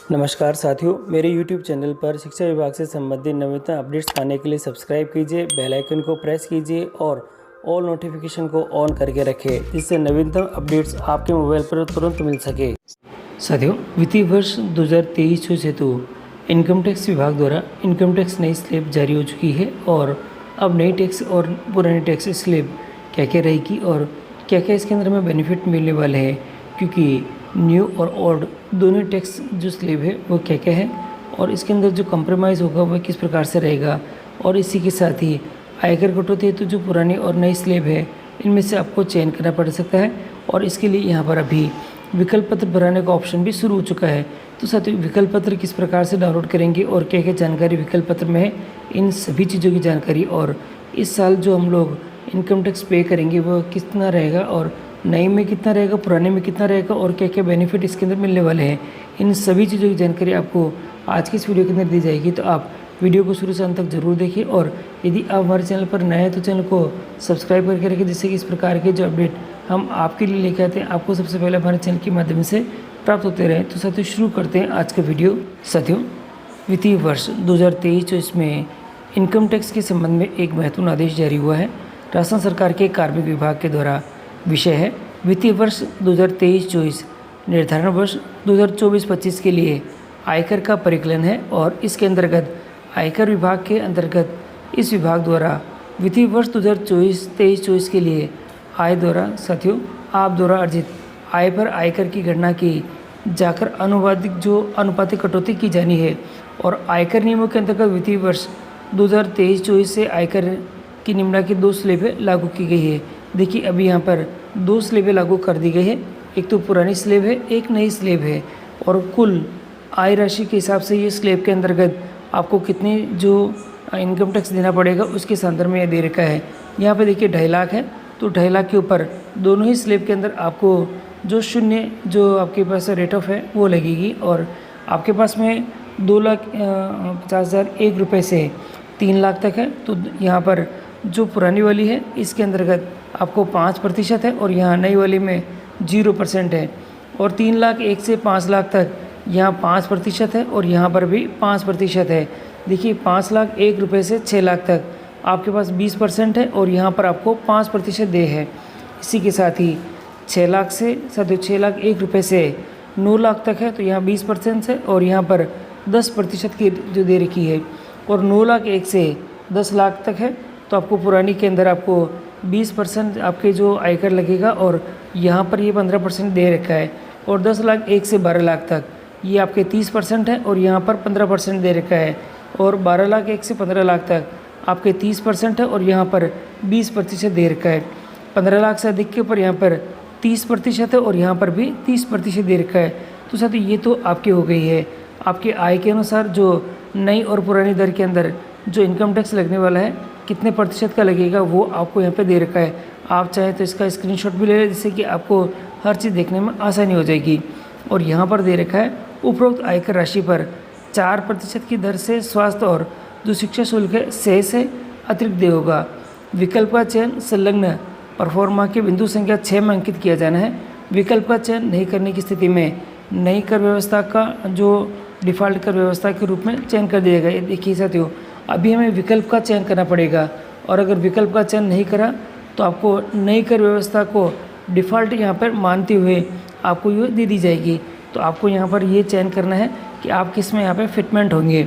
नमस्कार साथियों, मेरे YouTube चैनल पर शिक्षा विभाग से संबंधित नवीनतम अपडेट्स पाने के लिए सब्सक्राइब कीजिए, बेल आइकन को प्रेस कीजिए और ऑल नोटिफिकेशन को ऑन करके रखें, जिससे नवीनतम अपडेट्स आपके मोबाइल पर तुरंत मिल सके। साथियों, वित्तीय वर्ष 2023-24 हेतु इनकम टैक्स विभाग द्वारा इनकम टैक्स नई स्लैब जारी हो चुकी है और अब नई टैक्स और पुरानी टैक्स स्लैब क्या क्या रहेगी और क्या क्या इसके अंदर में बेनिफिट मिलने वाले हैं, क्योंकि न्यू और ओल्ड दोनों टैक्स जो स्लैब है वो क्या क्या है और इसके अंदर जो कंप्रोमाइज़ होगा वह किस प्रकार से रहेगा। और इसी के साथ ही आयकर कटौती हेतु जो पुरानी और नई स्लैब है इनमें से आपको चयन करना पड़ सकता है और इसके लिए यहाँ पर अभी विकल्प पत्र भराने का ऑप्शन भी शुरू हो चुका है। तो साथियों, विकल्प पत्र किस प्रकार से डाउनलोड करेंगे और क्या क्या जानकारी विकल्प पत्र में है, इन सभी चीज़ों की जानकारी और इस साल जो हम लोग इनकम टैक्स पे करेंगे वो कितना रहेगा और नए में कितना रहेगा, पुराने में कितना रहेगा और क्या क्या बेनिफिट इसके अंदर मिलने वाले हैं, इन सभी चीज़ों की जानकारी आपको आज की इस वीडियो के अंदर दी जाएगी। तो आप वीडियो को शुरू से अंत तक जरूर देखिए और यदि आप हमारे चैनल पर नए हैं तो चैनल को सब्सक्राइब करके रखें, जिससे कि इस प्रकार के जो अपडेट हम आपके लिए लेकर आते हैं आपको सबसे पहले हमारे चैनल के माध्यम से प्राप्त होते रहें। तो साथियों, शुरू करते हैं आज का वीडियो। साथियों, वित्तीय वर्ष 2023-24 में इनकम टैक्स के संबंध में एक महत्वपूर्ण आदेश जारी हुआ है। राजस्थान सरकार के कार्मिक विभाग के द्वारा विषय है वित्तीय वर्ष 2023-24 निर्धारण वर्ष 2024-25 के लिए आयकर का परिकलन है और इसके अंतर्गत आयकर विभाग के अंतर्गत इस विभाग द्वारा वित्तीय वर्ष 2024-23-24 के लिए आय द्वारा साथियों आप द्वारा अर्जित आय पर आयकर की गणना की जाकर अनुपातिक कटौती की जानी है और आयकर नियमों के अंतर्गत वित्तीय वर्ष 2023-24 से आयकर की निम्नलिखित दो स्लैबें लागू की गई है। देखिए, अभी यहाँ पर दो स्लैबें लागू कर दी गई है, एक तो पुरानी स्लैब है, एक नई स्लैब है और कुल आय राशि के हिसाब से ये स्लैब के अंतर्गत आपको कितनी जो इनकम टैक्स देना पड़ेगा उसके संदर्भ में यह दे रखा है। यहाँ पे देखिए 2.5 लाख है, तो 2.5 लाख के ऊपर दोनों ही स्लैब के अंदर आपको जो शून्य जो आपके पास रेट ऑफ है वो लगेगी और आपके पास में 2,50,001 से 3 लाख तक है। तो यहाँ पर जो पुरानी वाली है इसके अंतर्गत आपको 5% है और यहाँ नई वाली में 0% है और 3 लाख 1 से 5 लाख तक यहाँ 5% है और यहाँ पर भी 5% है। देखिए, 5 लाख 1 रुपये से 6 लाख तक आपके पास 20% है और यहाँ पर आपको 5% दे है। इसी के साथ ही 6 लाख से 6 लाख 1 रुपये से 9 लाख तक है, तो यहाँ 20% है और यहाँ पर 10% की जो दे रखी है और 9 लाख 1 से 10 लाख तक है, तो आपको पुरानी के अंदर आपको 20% आपके जो आयकर लगेगा और यहाँ पर ये 15% दे रखा है और 10 लाख 1 से 12 लाख तक ये आपके 30% है और यहाँ पर 15% दे रखा है और 12 लाख 1 से 15 लाख तक आपके 30% है और यहाँ पर 20% दे रखा है। 15 लाख से अधिक के ऊपर यहाँ पर 30% है और यहाँ पर भी 30% दे रखा है। तो साथियों, ये तो आपकी हो गई है आपके आय के अनुसार जो नई और पुरानी दर के अंदर जो इनकम टैक्स लगने वाला है कितने प्रतिशत का लगेगा वो आपको यहाँ पे दे रखा है। आप चाहे तो इसका स्क्रीनशॉट भी ले लें, जिससे कि आपको हर चीज़ देखने में आसानी हो जाएगी। और यहाँ पर दे रखा है उपरोक्त आयकर राशि पर 4% की दर से स्वास्थ्य और जो शिक्षा शुल्क है शेष है अतिरिक्त देय होगा। विकल्प का चयन संलग्न परफॉर्मा के बिंदु संख्या 6 में अंकित किया जाना है। विकल्प का चयन नहीं करने की स्थिति में नई कर व्यवस्था का जो डिफ़ॉल्ट कर व्यवस्था के रूप में चयन कर दिया गया। देखिए साथियों, अभी हमें विकल्प का चयन करना पड़ेगा और अगर विकल्प का चयन नहीं करा तो आपको नई कर व्यवस्था को डिफ़ॉल्ट यहाँ पर मानते हुए आपको ये दे दी जाएगी। तो आपको यहाँ पर ये चयन करना है कि आप किस में यहाँ पे फिटमेंट होंगे,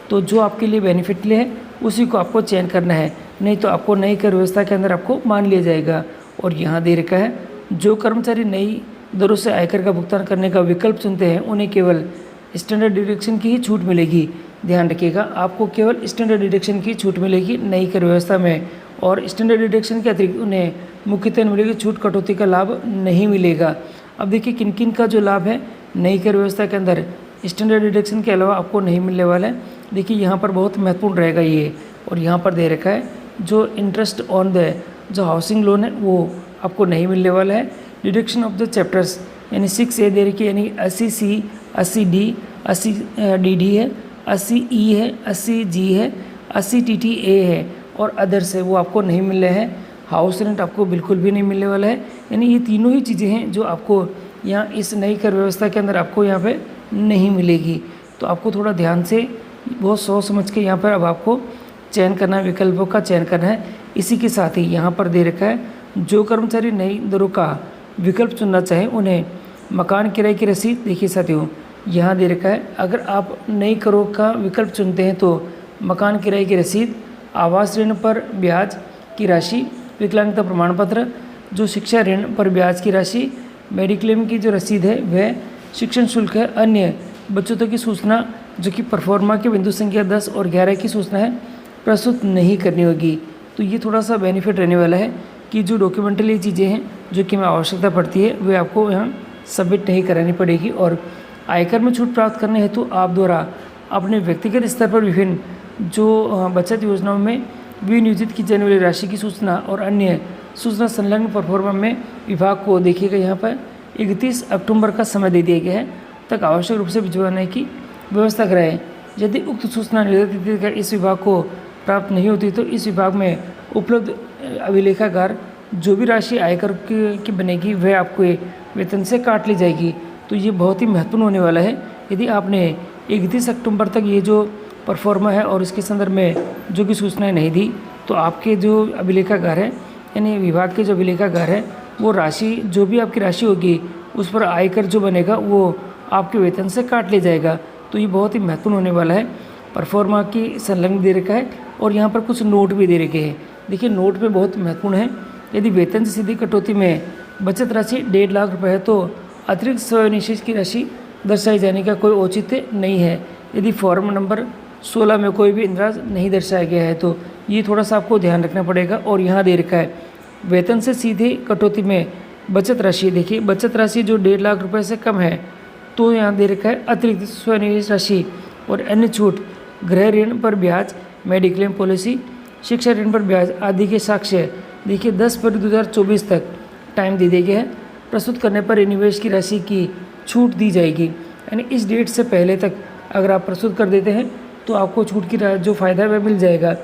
तो जो आपके लिए बेनिफिट लिए है उसी को आपको चयन करना है, नहीं तो आपको नई कर व्यवस्था के अंदर आपको मान लिया जाएगा। और यहाँ दे रखा है जो कर्मचारी नई दरों से आयकर का भुगतान करने का विकल्प चुनते हैं उन्हें केवल स्टैंडर्ड डिडक्शन की ही छूट मिलेगी। ध्यान रखिएगा, आपको केवल स्टैंडर्ड डिडक्शन की छूट मिलेगी नई कर व्यवस्था में और स्टैंडर्ड डिडक्शन के अतिरिक्त उन्हें मुख्यतः मिलेगी छूट कटौती का लाभ नहीं मिलेगा। अब देखिए किन किन का जो लाभ है नई कर व्यवस्था के अंदर स्टैंडर्ड डिडक्शन के अलावा आपको नहीं मिलने वाला है। देखिए यहाँ पर बहुत महत्वपूर्ण रहेगा ये, और यहाँ पर दे रखा है जो इंटरेस्ट ऑन द जो हाउसिंग लोन है वो आपको नहीं मिलने वाला है। डिडक्शन ऑफ द चैप्टर्स यानी 6A दे रखी है, यानी 80C 80D 80DD है, 80E है, 80G है, 80TTA है और अदर्स है, वो आपको नहीं मिल रहे हैं। हाउस रेंट आपको बिल्कुल भी नहीं मिलने वाला है। यानी ये तीनों ही चीज़ें हैं जो आपको यहाँ इस नई कर व्यवस्था के अंदर आपको यहाँ पे नहीं मिलेगी। तो आपको थोड़ा ध्यान से बहुत सोच समझ के यहाँ पर अब आपको चयन करना है, विकल्पों का चयन करना है। इसी के साथ ही यहाँ पर दे रखा है, जो कर्मचारी नई दरों का विकल्प चुनना चाहें उन्हें मकान किराए की रसीद, देखिए साथियों यहाँ दे रखा है, अगर आप नई करों का विकल्प चुनते हैं तो मकान किराए की रसीद, आवास ऋण पर ब्याज की राशि, विकलांगता प्रमाण पत्र, जो शिक्षा ऋण पर ब्याज की राशि, मेडिक्लेम की जो रसीद है वह, शिक्षण शुल्क है, अन्य बचतों की सूचना जो कि परफॉर्मा के बिंदु संख्या 10 और 11 की सूचना है प्रस्तुत नहीं करनी होगी। तो ये थोड़ा सा बेनिफिट रहने वाला है कि जो डॉक्यूमेंटली चीज़ें हैं जो कि हमें आवश्यकता पड़ती है वे आपको यहाँ सबमिट नहीं करानी पड़ेगी। और आयकर में छूट प्राप्त करने हेतु आप द्वारा अपने व्यक्तिगत स्तर पर विभिन्न जो बचत योजनाओं में विनियोजित की जाने वाली राशि की सूचना और अन्य सूचना संलग्न परफॉर्मा में विभाग को, देखिएगा यहाँ पर 31 अक्टूबर का समय दे दिया गया है तक आवश्यक रूप से भिजवाने की व्यवस्था कराएं। यदि उक्त सूचना निर्धारित तिथि तक इस विभाग को प्राप्त नहीं होती तो इस विभाग में उपलब्ध अभिलेखागार जो भी राशि आयकर की बनेगी वह आपको वेतन से काट ली जाएगी। तो ये बहुत ही महत्वपूर्ण होने वाला है। यदि आपने 31 अक्टूबर तक ये जो परफॉर्मा है और इसके संदर्भ में जो भी सूचनाएं नहीं दी तो आपके जो अभिलेखागार है यानी विभाग के जो अभिलेखागार है वो राशि जो भी आपकी राशि होगी उस पर आयकर जो बनेगा वो आपके वेतन से काट लिया जाएगा। तो ये बहुत ही महत्वपूर्ण होने वाला है। परफॉर्मा की संलग्न दे रखा है और यहाँ पर कुछ नोट भी दे रखे हैं। देखिए नोट पे बहुत महत्वपूर्ण है। यदि वेतन से सीधी कटौती में बचत राशि 1.5 लाख रुपये है तो अतिरिक्त स्वनिवेश की राशि दर्शाई जाने का कोई औचित्य नहीं है। यदि फॉर्म नंबर 16 में कोई भी इंद्राज नहीं दर्शाया गया है तो ये थोड़ा सा आपको ध्यान रखना पड़ेगा। और यहाँ दे रखा है वेतन से सीधे कटौती में बचत राशि, देखिए बचत राशि जो 1.5 लाख रुपये से कम है तो यहाँ दे रखा है अतिरिक्त स्वनिवेश राशि और अन्य छूट, गृह ऋण पर ब्याज, मेडिक्लेम पॉलिसी, शिक्षा ऋण पर ब्याज आदि के साक्ष्य, देखिए 10 फरवरी 2024 तक टाइम दे दिया गया है। प्रस्तुत करने पर निवेश की राशि की छूट दी जाएगी। यानी इस डेट से पहले तक अगर आप प्रस्तुत कर देते हैं तो आपको छूट की जो फ़ायदा है वह मिल जाएगा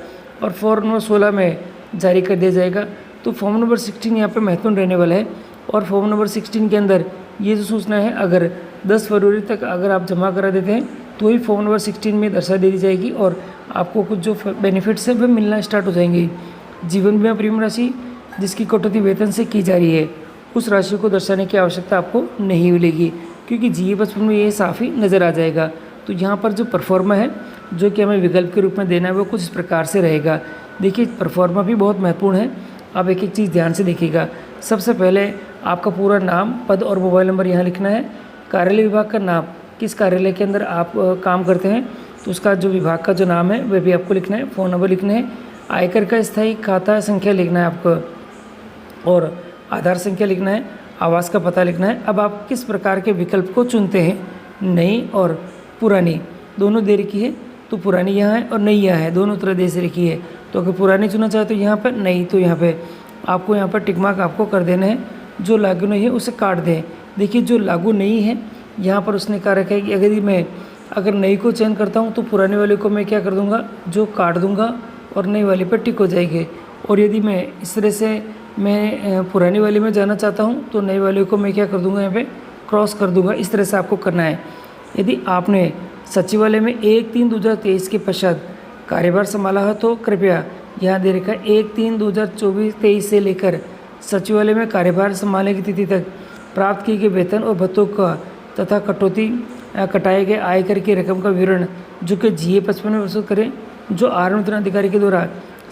और फॉर्म नंबर 16 में जारी कर दिया जाएगा। तो फॉर्म नंबर 16 यहाँ पे महत्वपूर्ण रहने वाला है और फॉर्म नंबर 16 के अंदर ये जो सूचना है अगर 10 फरवरी तक अगर आप जमा करा देते हैं तो ही फॉर्म नंबर 16 में दर्शा दे दी जाएगी और आपको कुछ जो बेनिफिट्स है वह मिलना स्टार्ट हो जाएंगे। जीवन बीमा प्रीमियम राशि जिसकी कटौती वेतन से की जा रही है उस राशि को दर्शाने की आवश्यकता आपको नहीं मिलेगी क्योंकि GA55 में ये साफ ही नज़र आ जाएगा। तो यहाँ पर जो परफॉर्मा है जो कि हमें विकल्प के रूप में देना है वो कुछ इस प्रकार से रहेगा। देखिए परफॉर्मा भी बहुत महत्वपूर्ण है, आप एक एक चीज़ ध्यान से देखिएगा। सबसे पहले आपका पूरा नाम, पद और मोबाइल नंबर यहाँ लिखना है। कार्यालय विभाग का नाम, किस कार्यालय के अंदर आप काम करते हैं तो उसका जो विभाग का जो नाम है वह भी आपको लिखना है। फ़ोन नंबर लिखना है, आयकर का स्थायी खाता संख्या लिखना है आपको और आधार संख्या लिखना है, आवास का पता लिखना है। अब आप किस प्रकार के विकल्प को चुनते हैं, नई और पुरानी दोनों दे रखी है तो पुरानी यहाँ है और नई यहाँ है, दोनों तरह दे से रखी है। तो अगर पुरानी चुनना चाहे तो यहाँ पर, नई तो यहाँ पे आपको यहाँ पर टिक मार्क आपको कर देना है। जो लागू नहीं है उसे काट दें। देखिए जो लागू नहीं है यहाँ पर उसने कहा रखा है कि अगर नई को चयन करता हूँ तो पुराने वाले को मैं क्या कर दूँगा, जो काट दूँगा और नई वाले पर टिक हो जाएगी। और यदि मैं इस तरह से मैं पुरानी वाली में जाना चाहता हूँ तो नई वाले को मैं क्या कर दूँगा, यहाँ पे क्रॉस कर दूँगा। इस तरह से आपको करना है। यदि आपने सचिवालय में 1/3/2023 के पश्चात कार्यभार संभाला है तो कृपया यहाँ दे रखा है 1/3/2023 से लेकर सचिवालय में कार्यभार संभालने की तिथि तक प्राप्त किए गए वेतन और भत्तों का तथा कटाए गए आयकर की रकम का विवरण जो कि GA55 में प्रस्तुत करें, जो आरोपण अधिकारी के द्वारा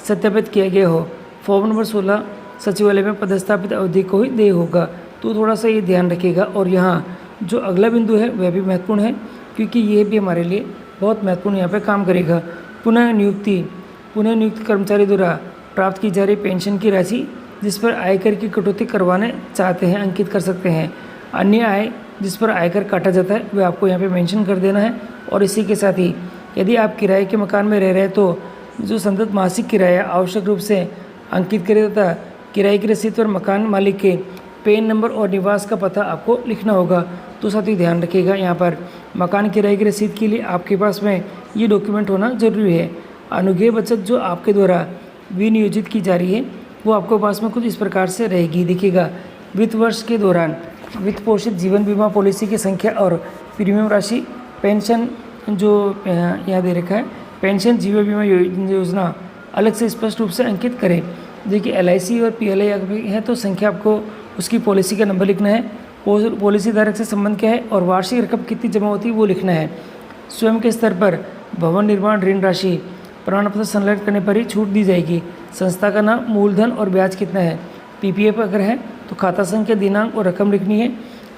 सत्यापित किया गया हो। फॉर्म नंबर 16 सचिवालय में पदस्थापित अवधि को ही देय होगा। तो थोड़ा सा ये ध्यान रखिएगा। और यहाँ जो अगला बिंदु है वह भी महत्वपूर्ण है क्योंकि ये भी हमारे लिए बहुत महत्वपूर्ण यहाँ पे काम करेगा। पुनः नियुक्त कर्मचारी द्वारा प्राप्त की जा रही पेंशन की राशि जिस पर आयकर की कटौती करवाने चाहते हैं अंकित कर सकते हैं। अन्य आय जिस पर आयकर काटा जाता है वह आपको यहाँ पे मेंशन कर देना है। और इसी के साथ ही यदि आप किराए के मकान में रह रहे हैं तो जो संदर्भ मासिक किराया आवश्यक रूप से अंकित करें तथा किराए की रसीद पर मकान मालिक के पेन नंबर और निवास का पता आपको लिखना होगा। तो साथ ही ध्यान रखिएगा यहाँ पर मकान किराए की रसीद के लिए आपके पास में ये डॉक्यूमेंट होना जरूरी है। अनुग्रह बचत जो आपके द्वारा विनियोजित की जा रही है वो आपके पास में कुछ इस प्रकार से रहेगी। देखिएगा वित्त वर्ष के दौरान वित्त पोषित जीवन बीमा पॉलिसी की संख्या और प्रीमियम राशि, पेंशन जो यहाँ दे रखा है, पेंशन जीवन बीमा योजना अलग से स्पष्ट रूप से अंकित करें। देखिए LIC और PLI अगर है तो संख्या आपको उसकी पॉलिसी का नंबर लिखना है, पॉलिसी धारक से संबंध क्या है और वार्षिक रकम कितनी जमा होती है वो लिखना है। स्वयं के स्तर पर भवन निर्माण ऋण राशि प्रमाण पत्र संलग्न करने पर ही छूट दी जाएगी। संस्था का नाम, मूलधन और ब्याज कितना है। PPF अगर है तो खाता संख्या, दिनांक और रकम लिखनी है।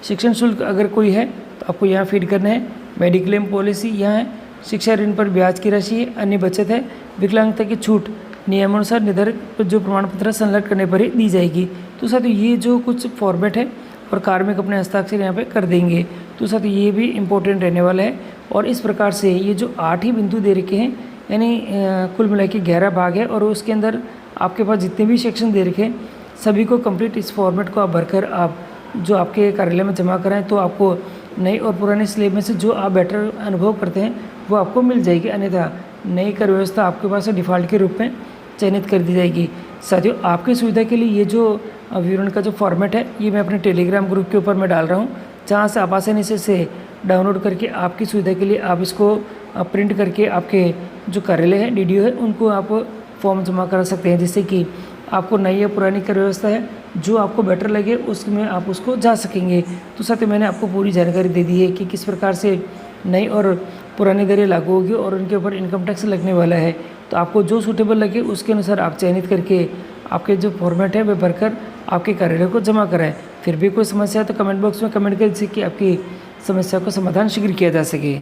शिक्षण शुल्क अगर कोई है तो आपको यहाँ फीड करना है। मेडिक्लेम पॉलिसी यहाँ है। शिक्षा ऋण पर ब्याज की राशि है। अन्य बचत है। विकलांगता की छूट नियमानुसार निर्धारित जो प्रमाण पत्र संलग्न करने पर ही दी जाएगी। तो साथियों ये जो कुछ फॉर्मेट है और कार्मिक अपने हस्ताक्षर यहाँ पे कर देंगे। तो साथियों ये भी इम्पोर्टेंट रहने वाला है। और इस प्रकार से ये जो 8 ही बिंदु दे रखे हैं, यानी कुल मिला के 11 भाग है और उसके अंदर आपके पास जितने भी सेक्शन दे रखे हैं सभी को कंप्लीट इस फॉर्मेट को आप भरकर आप जो आपके कार्यालय में जमा कराएं तो आपको नई और पुराने स्लेब में से जो आप बेटर अनुभव करते हैं वो आपको मिल जाएगी। अन्यथा नई कर व्यवस्था आपके पास डिफ़ॉल्ट के रूप में चयनित कर दी जाएगी। साथियों आपकी सुविधा के लिए ये जो विवरण का जो फॉर्मेट है ये मैं अपने टेलीग्राम ग्रुप के ऊपर मैं डाल रहा हूँ, जहाँ से आप आसानी से डाउनलोड करके आपकी सुविधा के लिए आप इसको प्रिंट करके आपके जो कार्यालय है DDO है उनको आप फॉर्म जमा करा सकते हैं, जिससे कि आपको नई या पुरानी कर व्यवस्था है जो आपको बेटर लगे उसमें आप उसको जा सकेंगे। तो साथियों मैंने आपको पूरी जानकारी दे दी है कि किस प्रकार से नई और पुरानी दरें लागू होगी और उनके ऊपर इनकम टैक्स लगने वाला है। तो आपको जो सूटेबल लगे उसके अनुसार आप चयनित करके आपके जो फॉर्मेट है वह भरकर आपके कार्यालय को जमा कराएं। फिर भी कोई समस्या है तो कमेंट बॉक्स में कमेंट करें जिससे कि आपकी समस्या को समाधान शीघ्र किया जा सके।